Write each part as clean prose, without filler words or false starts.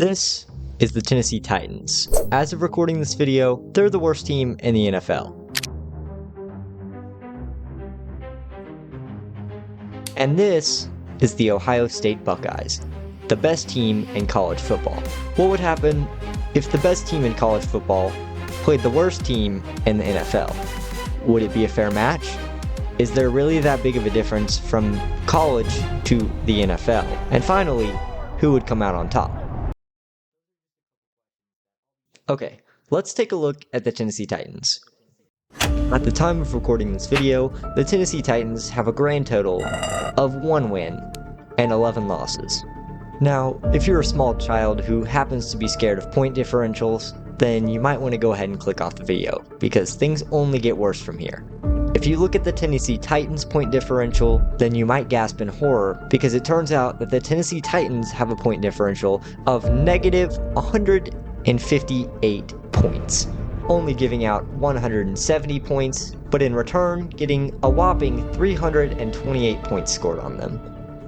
This is the Tennessee Titans. As of recording this video, they're the worst team in the NFL. And this is the Ohio State Buckeyes, the best team in college football. What would happen if the best team in college football played the worst team in the NFL? Would it be a fair match? Is there really that big of a difference from college to the NFL? And finally, who would come out on top? Okay, let's take a look at the Tennessee Titans. At the time of recording this video, the Tennessee Titans have a grand total of 1 win and 11 losses. Now, if you're a small child who happens to be scared of point differentials, then you might want to go ahead and click off the video, because things only get worse from here. If you look at the Tennessee Titans point differential, then you might gasp in horror, because it turns out that the Tennessee Titans have a point differential of negative 158 points, only giving out 170 points, but in return getting a whopping 328 points scored on them.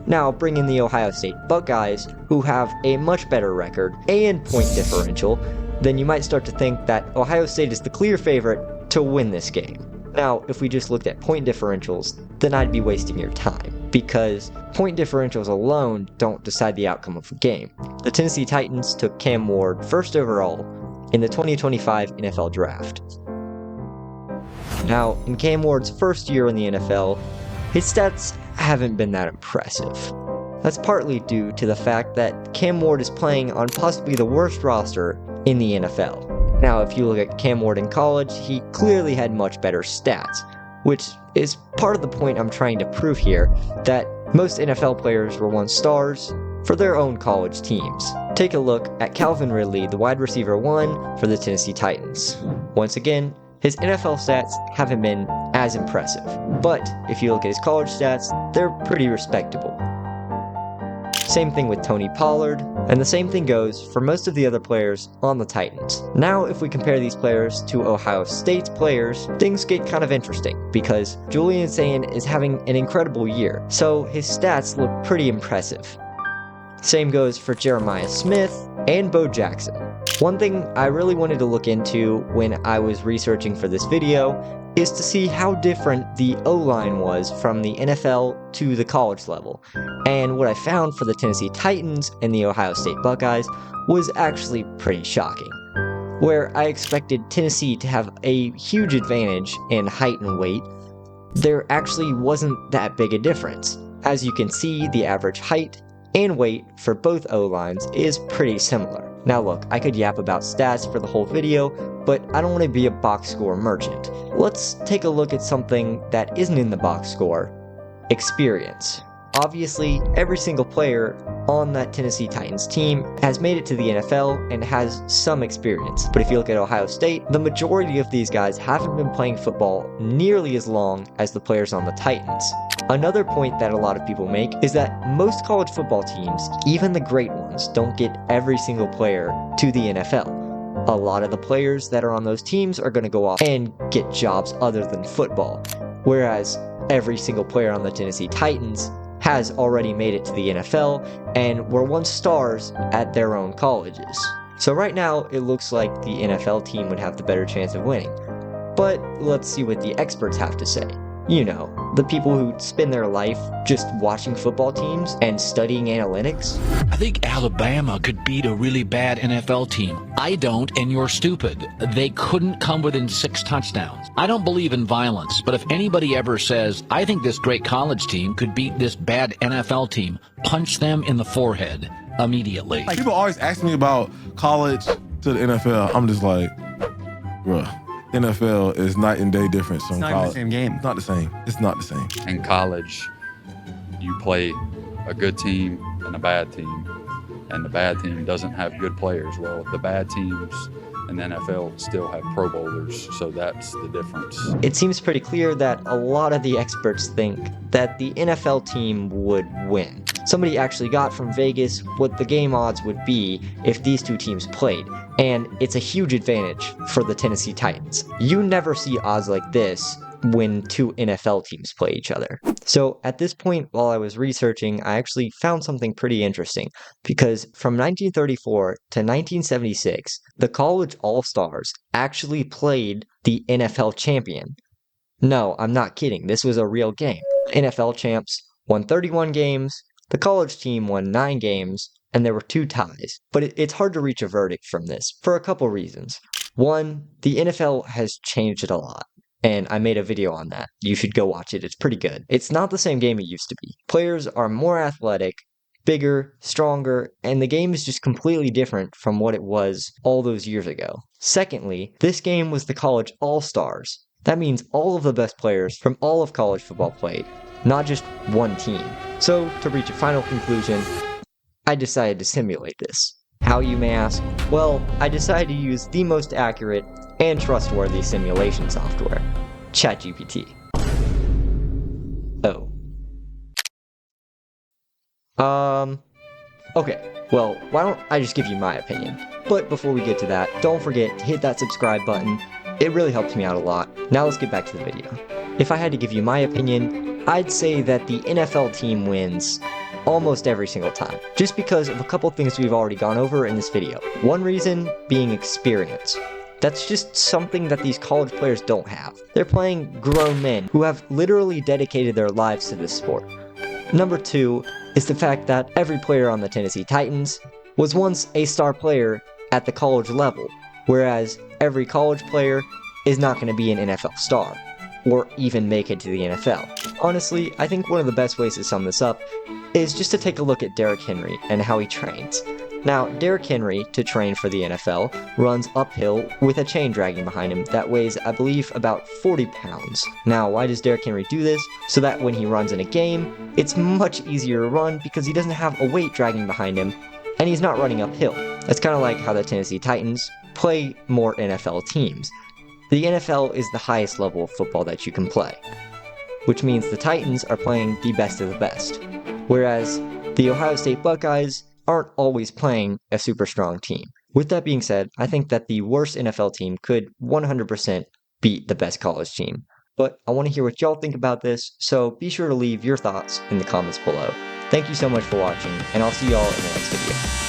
Now bring in the Ohio State Buckeyes, who have a much better record and point differential, then you might start to think that Ohio State is the clear favorite to win this game. Now, if we just looked at point differentials, then I'd be wasting your time, because point differentials alone don't decide the outcome of a game. The Tennessee Titans took Cam Ward first overall in the 2025 NFL Draft. Now, in Cam Ward's first year in the NFL, his stats haven't been that impressive. That's partly due to the fact that Cam Ward is playing on possibly the worst roster in the NFL. Now, if you look at Cam Ward in college, he clearly had much better stats, which is part of the point I'm trying to prove here, that most NFL players were once stars for their own college teams. Take a look at Calvin Ridley, the wide receiver 1 for the Tennessee Titans. Once again, his NFL stats haven't been as impressive, but if you look at his college stats, they're pretty respectable. Same thing with Tony Pollard, and the same thing goes for most of the other players on the Titans. Now, if we compare these players to Ohio State's players, things get kind of interesting, because Julian Sayin is having an incredible year, so his stats look pretty impressive. Same goes for Jeremiah Smith and Bo Jackson. One thing I really wanted to look into when I was researching for this video is to see how different the O-line was from the NFL to the college level. And what I found for the Tennessee Titans and the Ohio State Buckeyes was actually pretty shocking. Where I expected Tennessee to have a huge advantage in height and weight, there actually wasn't that big a difference. As you can see, the average height and weight for both O-lines is pretty similar. Now look, I could yap about stats for the whole video, but I don't want to be a box score merchant. Let's take a look at something that isn't in the box score: experience. Obviously, every single player on that Tennessee Titans team has made it to the NFL and has some experience. But if you look at Ohio State, the majority of these guys haven't been playing football nearly as long as the players on the Titans. Another point that a lot of people make is that most college football teams, even the great ones, don't get every single player to the NFL. A lot of the players that are on those teams are going to go off and get jobs other than football, whereas every single player on the Tennessee Titans has already made it to the NFL and were once stars at their own colleges. So right now, it looks like the NFL team would have the better chance of winning. But let's see what the experts have to say. You know, the people who spend their life just watching football teams and studying analytics. I think Alabama could beat a really bad NFL team. I don't, and you're stupid. They couldn't come within 6 touchdowns. I don't believe in violence, but if anybody ever says, I think this great college team could beat this bad NFL team, punch them in the forehead immediately. People always ask me about college to the NFL. I'm just like, bruh. NFL is night and day difference from college. It's not even the same game. It's not the same. It's not the same. In college, you play a good team and a bad team, and the bad team doesn't have good players. Well, the bad teams in the NFL still have Pro Bowlers, so that's the difference. It seems pretty clear that a lot of the experts think that the NFL team would win. Somebody actually got from Vegas what the game odds would be if these two teams played, and it's a huge advantage for the Tennessee Titans. You never see odds like this when two NFL teams play each other. So at this point, while I was researching, I actually found something pretty interesting because from 1934 to 1976, the college all-stars actually played the NFL champion. No, I'm not kidding. This was a real game. NFL champs won 31 games, the college team won 9 games, and there were 2 ties. But it's hard to reach a verdict from this for a couple reasons. One, the NFL has changed it a lot, and I made a video on that. You should go watch it. It's pretty good. It's not the same game it used to be. Players are more athletic, bigger, stronger, and the game is just completely different from what it was all those years ago. Secondly, this game was the college all-stars. That means all of the best players from all of college football played, not just one team. So, to reach a final conclusion, I decided to simulate this. How, you may ask? Well, I decided to use the most accurate and trustworthy simulation software, ChatGPT. Oh. Okay, well, why don't I just give you my opinion? But before we get to that, don't forget to hit that subscribe button. It really helps me out a lot. Now let's get back to the video. If I had to give you my opinion, I'd say that the NFL team wins almost every single time, just because of a couple things we've already gone over in this video. One reason being experience. That's just something that these college players don't have. They're playing grown men who have literally dedicated their lives to this sport. Number 2 is the fact that every player on the Tennessee Titans was once a star player at the college level, whereas every college player is not going to be an NFL star, or even make it to the NFL. Honestly, I think one of the best ways to sum this up is just to take a look at Derrick Henry and how he trains. Now, Derrick Henry, to train for the NFL, runs uphill with a chain dragging behind him that weighs, I believe, about 40 pounds. Now, why does Derrick Henry do this? So that when he runs in a game, it's much easier to run because he doesn't have a weight dragging behind him, and he's not running uphill. That's kind of like how the Tennessee Titans play more NFL teams. The NFL is the highest level of football that you can play, which means the Titans are playing the best of the best, whereas the Ohio State Buckeyes aren't always playing a super strong team. With that being said, I think that the worst NFL team could 100% beat the best college team. But I want to hear what y'all think about this, so be sure to leave your thoughts in the comments below. Thank you so much for watching, and I'll see y'all in the next video.